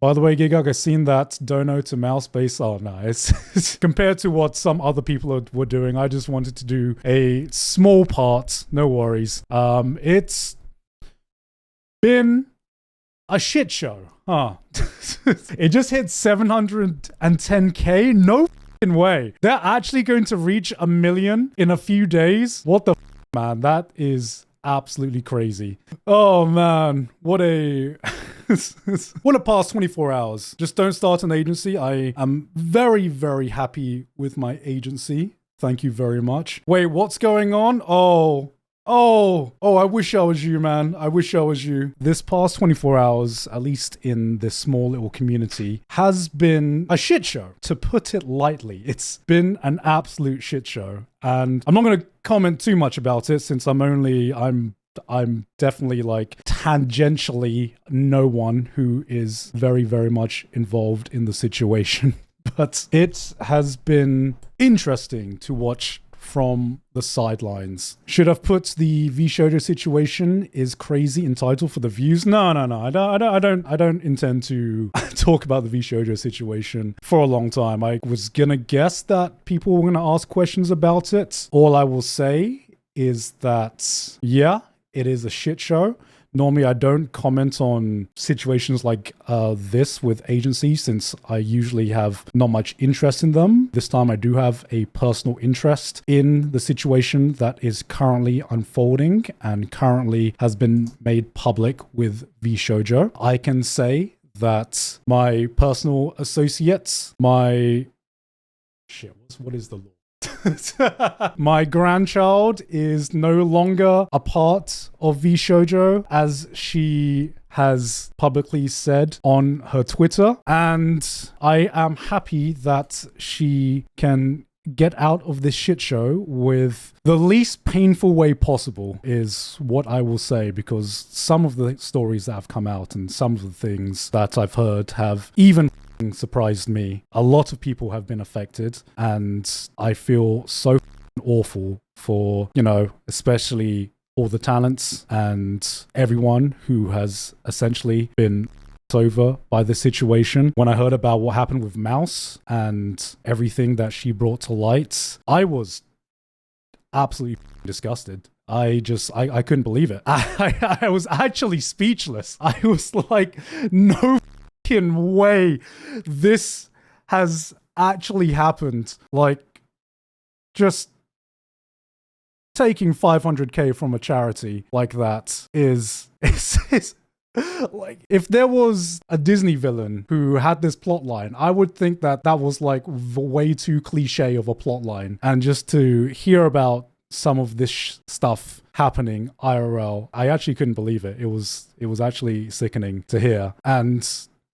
By the way, Gigguk, I've seen that dono to mouse base. Oh, no, it's compared to what some other people were doing. I just wanted to do a small part. No worries. It's been a shit show, huh? It just hit 710K. No way. They're actually going to reach 1 million in a few days. What the man? That is absolutely crazy. Oh man, what a past 24 hours. Just don't start an agency. I am very, very happy with my agency. Thank you very much. Wait, what's going on? I wish I was you, man. I wish I was you. This past 24 hours, at least in this small little community, has been a shit show, to put it lightly. It's been an absolute shit show. And I'm not going to comment too much about it since I'm definitely like tangentially no one who is very, very much involved in the situation. But it has been interesting to watch from the sidelines. Should have put the VShojo situation is crazy in title for the views. No. I don't intend to talk about the VShojo situation for a long time. I was gonna guess that people were gonna ask questions about it. All I will say is that, yeah, it is a shit show. Normally, I don't comment on situations like this with agencies since I usually have not much interest in them. This time, I do have a personal interest in the situation that is currently unfolding and currently has been made public with VShojo. I can say that my personal associates, what is the law? My grandchild is no longer a part of VShojo, as she has publicly said on her Twitter, and I am happy that she can get out of this shit show with the least painful way possible, is what I will say, because some of the stories that have come out and some of the things that I've heard have even surprised me. A lot of people have been affected, and I feel so awful for, especially all the talents and everyone who has essentially been over by the situation. When I heard about what happened with Mouse and everything that she brought to light, I was absolutely disgusted. I couldn't believe it. I was actually speechless. I was like, no way this has actually happened. Like, just taking 500k from a charity like that is like, if there was a Disney villain who had this plot line, I would think that was like way too cliche of a plot line. And just to hear about some of this stuff happening IRL, I actually couldn't believe it. It was actually sickening to hear. And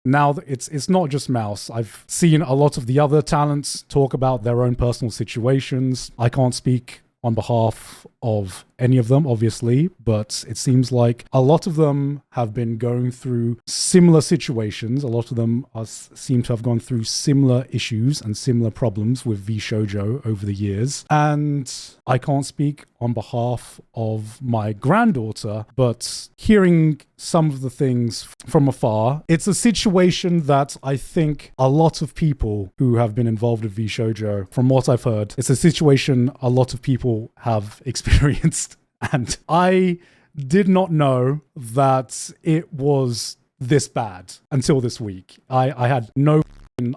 now it's not just Mouse. I've seen a lot of the other talents talk about their own personal situations. I can't speak on behalf of any of them, obviously, but it seems like a lot of them have been going through similar situations. A lot of them seem to have gone through similar issues and similar problems with VShojo over the years. And I can't speak on behalf of my granddaughter, but hearing some of the things from afar, it's a situation that I think a lot of people who have been involved with VShojo, from what I've heard, it's a situation a lot of people have experienced. And I did not know that it was this bad until this week. I had no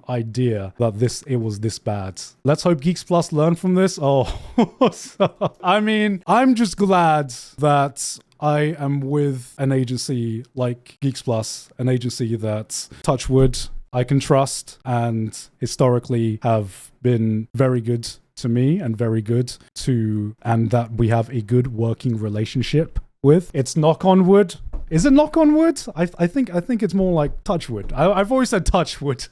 idea that it was this bad. Let's hope Geeks Plus learn from this. I mean, I'm just glad that I am with an agency like Geeks Plus, an agency that, touch wood, I can trust and historically have been very good to me and very good to, and that we have a good working relationship with. It's knock on wood. Is it knock on wood? I think it's more like touch wood. I've always said touch wood.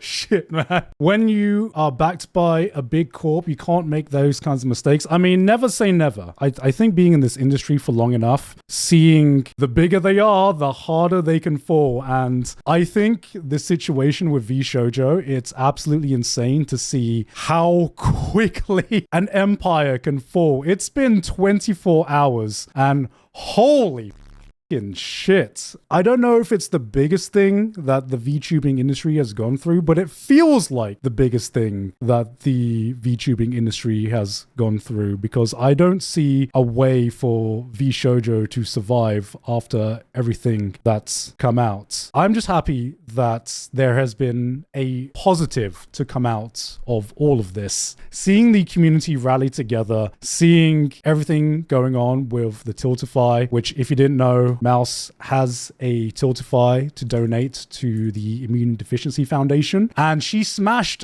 Shit, man. When you are backed by a big corp, you can't make those kinds of mistakes. I mean, never say never. I think being in this industry for long enough, seeing the bigger they are, the harder they can fall. And I think the situation with VShojo, it's absolutely insane to see how quickly an empire can fall. It's been 24 hours and holy shit. I don't know if it's the biggest thing that the VTubing industry has gone through, but it feels like the biggest thing that the VTubing industry has gone through, because I don't see a way for VShojo to survive after everything that's come out. I'm just happy that there has been a positive to come out of all of this. Seeing the community rally together, seeing everything going on with the Tiltify, which, if you didn't know, Mouse has a Tiltify to donate to the Immune Deficiency Foundation, and she smashed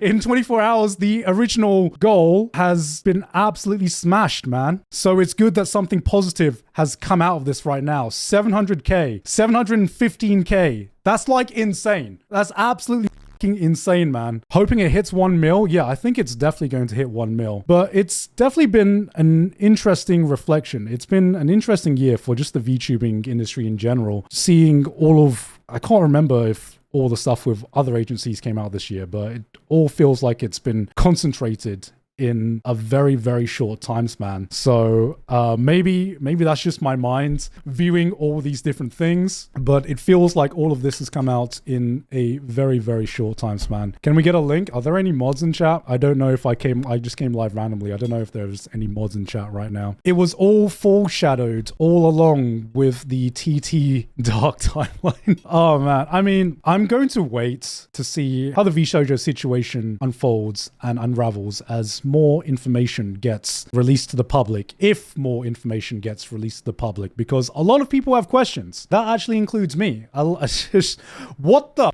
in 24 hours. The original goal has been absolutely smashed, man. So it's good that something positive has come out of this right now. 700k, 715k. That's like insane. That's absolutely insane, man. Hoping it hits 1 mil. Yeah, I think it's definitely going to hit 1 mil. But it's definitely been an interesting reflection. It's been an interesting year for just the VTubing industry in general. Seeing all of, I can't remember if all the stuff with other agencies came out this year, but it all feels like it's been concentrated in a very, very short time span. So maybe that's just my mind viewing all these different things, but it feels like all of this has come out in a very, very short time span. Can we get a link? Are there any mods in chat? I don't know if I just came live randomly. I don't know if there's any mods in chat right now. It was all foreshadowed all along with the TT Dark timeline. Oh man, I mean, I'm going to wait to see how the VShojo situation unfolds and unravels as more information gets released to the public, if more information gets released to the public, because a lot of people have questions. That actually includes me. What the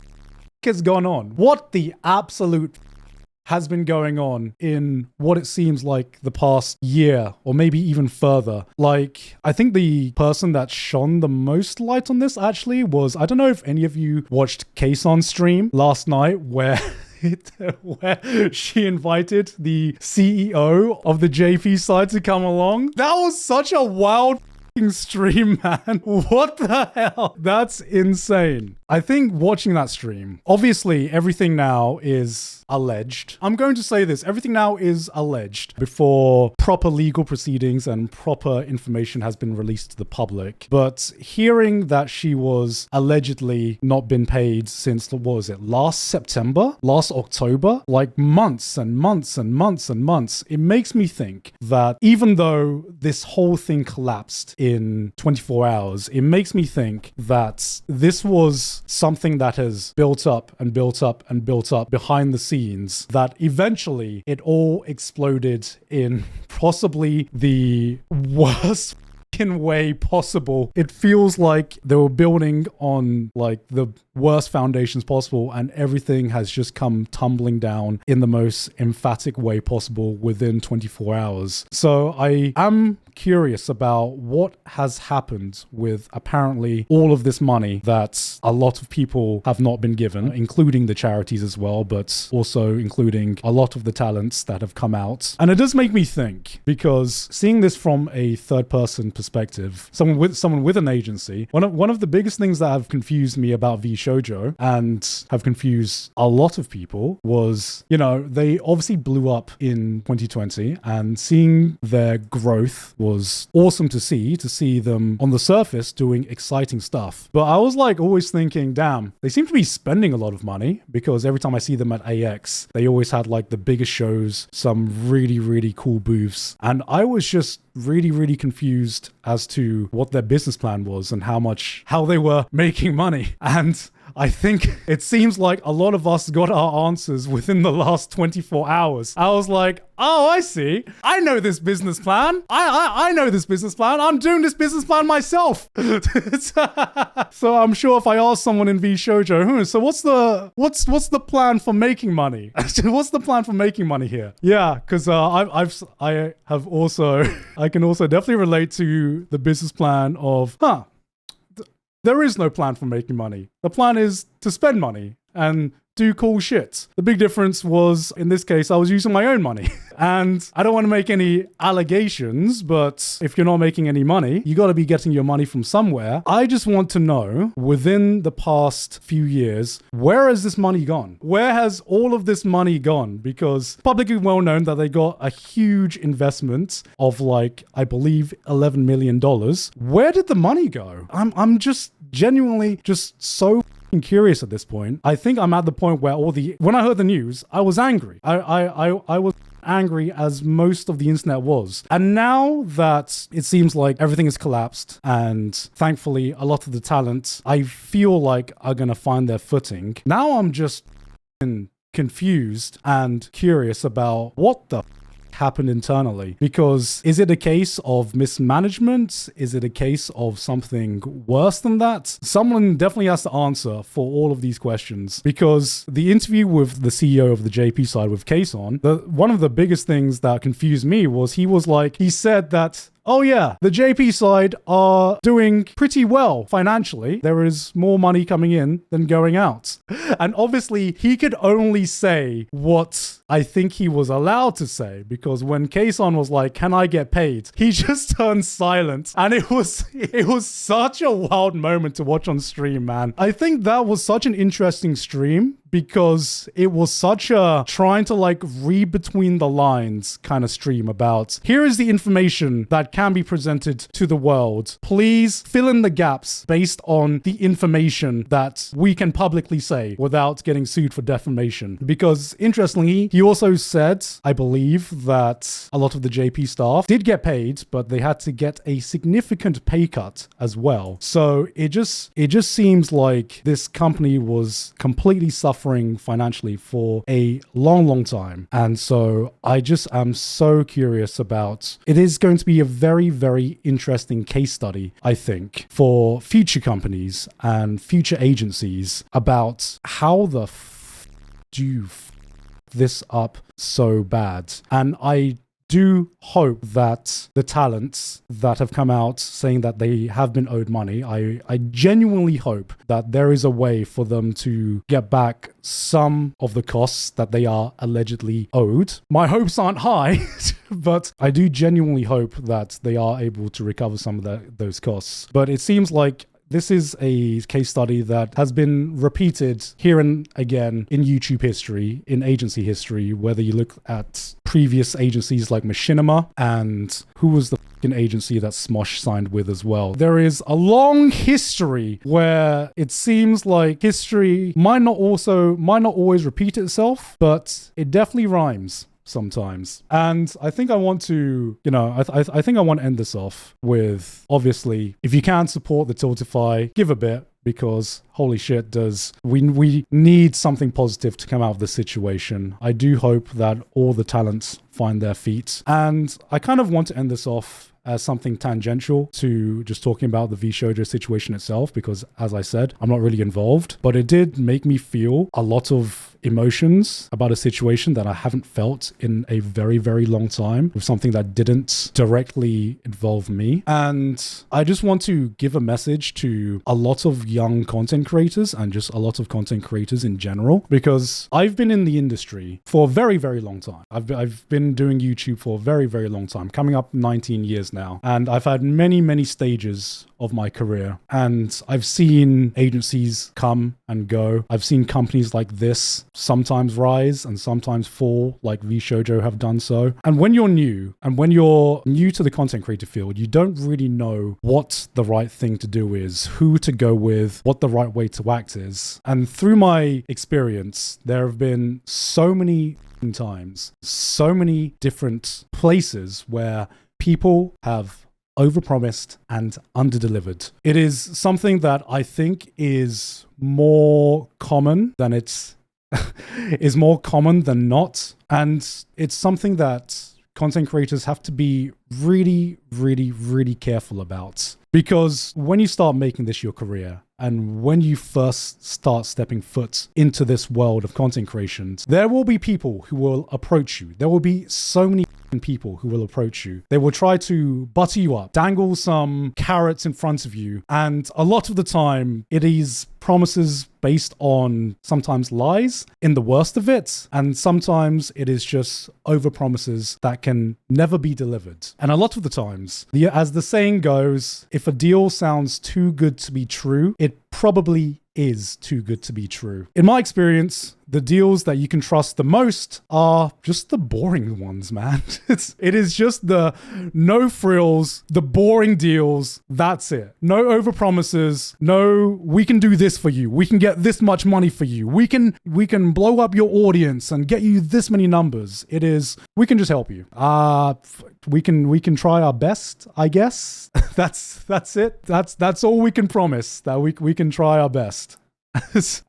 has gone on? What the absolute has been going on in what it seems like the past year, or maybe even further? Like, I think the person that shone the most light on this actually was, I don't know if any of you watched Kayson's stream last night, where she invited the CEO of the JP side to come along. That was such a wild stream, man. What the hell? That's insane. I think watching that stream, obviously everything now is alleged. I'm going to say this, everything now is alleged before proper legal proceedings and proper information has been released to the public. But hearing that she was allegedly not been paid since, what was it, last September? Last October? Like months and months and months and months. It makes me think that even though this whole thing collapsed in 24 hours, it makes me think that this was something that has built up and built up and built up behind the scenes, that eventually it all exploded in possibly the worst way possible. It feels like they were building on like the worst foundations possible, and everything has just come tumbling down in the most emphatic way possible within 24 hours. So I am curious about what has happened with apparently all of this money that a lot of people have not been given, including the charities as well, but also including a lot of the talents that have come out. And it does make me think, because seeing this from a third person perspective, someone with an agency, one of the biggest things that have confused me about VShojo and have confused a lot of people was, you know, they obviously blew up in 2020, and seeing their growth was awesome to see them on the surface doing exciting stuff. But I was like always thinking, damn, they seem to be spending a lot of money, because every time I see them at AX, they always had like the biggest shows, some really, really cool booths. And I was just really confused as to what their business plan was and how they were making money. And I think it seems like a lot of us got our answers within the last 24 hours. I was like, oh, I see. I know this business plan. I know this business plan. I'm doing this business plan myself. So I'm sure if I ask someone in VShojo, so what's the plan for making money? What's the plan for making money here? Yeah, because I can also definitely relate to the business plan of, there is no plan for making money. The plan is to spend money. and do cool shit. The big difference was, in this case, I was using my own money. And I don't want to make any allegations, but if you're not making any money, you got to be getting your money from somewhere. I just want to know, within the past few years, where has this money gone? Where has all of this money gone? Because publicly well known that they got a huge investment of like, I believe, $11 million. Where did the money go? I'm just genuinely just so curious at this point. I think I'm at the point where when I heard the news, I was angry. I was angry as most of the internet was. And now that it seems like everything has collapsed and thankfully a lot of the talent I feel like are going to find their footing, now I'm just confused and curious about what the happened internally. Because is it a case of mismanagement? Is it a case of something worse than that? Someone definitely has to answer for all of these questions, because the interview with the CEO of the JP side with Kason, one of the biggest things that confused me was he said that, oh yeah, the JP side are doing pretty well financially. There is more money coming in than going out. And obviously he could only say what I think he was allowed to say, because when Kason was like, can I get paid? He just turned silent. And it was such a wild moment to watch on stream, man. I think that was such an interesting stream, because it was such a trying to like read between the lines kind of stream about, here is the information that can be presented to the world. Please fill in the gaps based on the information that we can publicly say without getting sued for defamation. Because interestingly, he also said, I believe, that a lot of the JP staff did get paid, but they had to get a significant pay cut as well. So it just seems like this company was completely suffering financially for a long time. And so I just am so curious about, it is going to be a very, very interesting case study, I think, for future companies and future agencies about how the do you this up so bad. And I do hope that the talents that have come out saying that they have been owed money, I genuinely hope that there is a way for them to get back some of the costs that they are allegedly owed. My hopes aren't high, but I do genuinely hope that they are able to recover some of those costs. But it seems like this is a case study that has been repeated here and again in YouTube history, in agency history, whether you look at previous agencies like Machinima, and who was the fucking agency that Smosh signed with as well. There is a long history where it seems like history might not always repeat itself, but it definitely rhymes sometimes. And I think I want to, I think I want to end this off with, obviously, if you can support the Tiltify, give a bit, because holy shit, we need something positive to come out of this situation. I do hope that all the talents find their feet. And I kind of want to end this off as something tangential to just talking about the VShojo situation itself, because as I said, I'm not really involved, but it did make me feel a lot of emotions about a situation that I haven't felt in a very, very long time, with something that didn't directly involve me. And I just want to give a message to a lot of young content creators and just a lot of content creators in general, because I've been in the industry for a very, very long time. I've been doing YouTube for a very, very long time, coming up 19 years now. And I've had many, many stages of my career, and I've seen agencies come and go. I've seen companies like this sometimes rise and sometimes fall, like VShojo have done so. And when you're new to the content creator field, you don't really know what the right thing to do is, who to go with, what the right way to act is. And through my experience, there have been so many times, so many different places where people have overpromised and underdelivered. It is something that I think is more common than is more common than not. And it's something that content creators have to be really, really, really careful about. Because when you start making this your career, and when you first start stepping foot into this world of content creation, there will be people who will approach you. There will be so many people who will approach you. They will try to butter you up, dangle some carrots in front of you. And a lot of the time, it is promises based on sometimes lies in the worst of it, and sometimes it is just over promises that can never be delivered. And a lot of the times, as the saying goes, if a deal sounds too good to be true, it probably is too good to be true. In my experience, the deals that you can trust the most are just the boring ones, man. It is just the no frills, the boring deals. That's it. No overpromises. No, we can do this for you. We can get this much money for you. We can blow up your audience and get you this many numbers. It is, we can just help you. We can try our best, I guess. That's it. That's all we can promise, that we can try our best.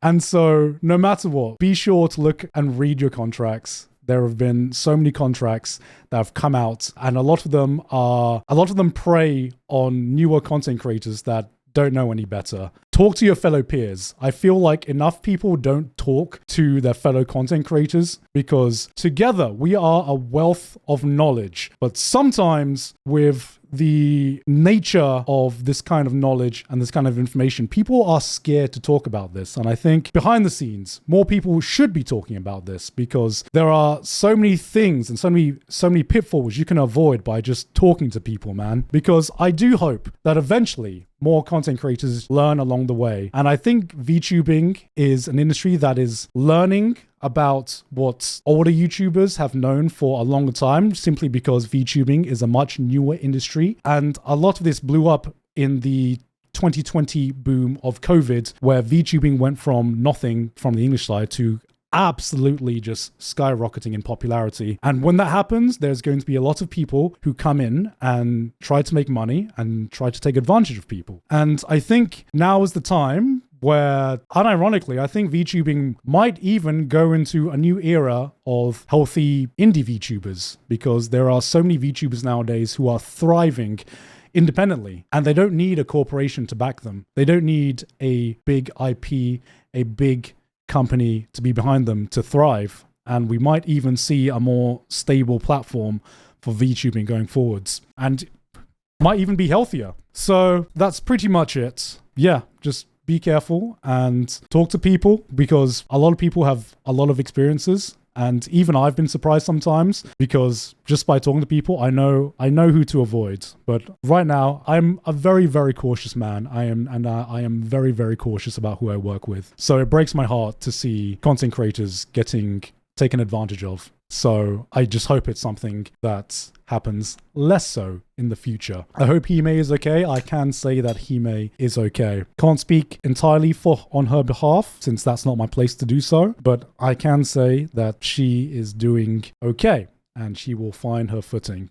And so no matter what, be sure to look and read your contracts. There have been so many contracts that have come out, and a lot of them prey on newer content creators that don't know any better. Talk to your fellow peers. I feel like enough people don't talk to their fellow content creators, because together we are a wealth of knowledge. But sometimes with the nature of this kind of knowledge and this kind of information, people are scared to talk about this. And I think behind the scenes, more people should be talking about this, because there are so many things and so many pitfalls you can avoid by just talking to people, man. Because I do hope that eventually more content creators learn along the way. And I think VTubing is an industry that is learning about what older YouTubers have known for a longer time, simply because VTubing is a much newer industry. And a lot of this blew up in the 2020 boom of COVID, where VTubing went from nothing from the English side to absolutely just skyrocketing in popularity. And when that happens, there's going to be a lot of people who come in and try to make money and try to take advantage of people. And I think now is the time where, unironically, I think VTubing might even go into a new era of healthy indie VTubers, because there are so many VTubers nowadays who are thriving independently, and they don't need a corporation to back them. They don't need a big IP, a big company to be behind them to thrive. And we might even see a more stable platform for VTubing going forwards, and might even be healthier. So that's pretty much it. Yeah, just be careful and talk to people, because a lot of people have a lot of experiences. And even I've been surprised sometimes, because just by talking to people, I know who to avoid. But right now, I'm a very, very cautious man. I am very, very cautious about who I work with. So it breaks my heart to see content creators getting taken advantage of. So I just hope it's something that happens less so in the future. I hope Hime is okay. I can say that Hime is okay. Can't speak entirely on her behalf, since that's not my place to do so, but I can say that she is doing okay, and she will find her footing.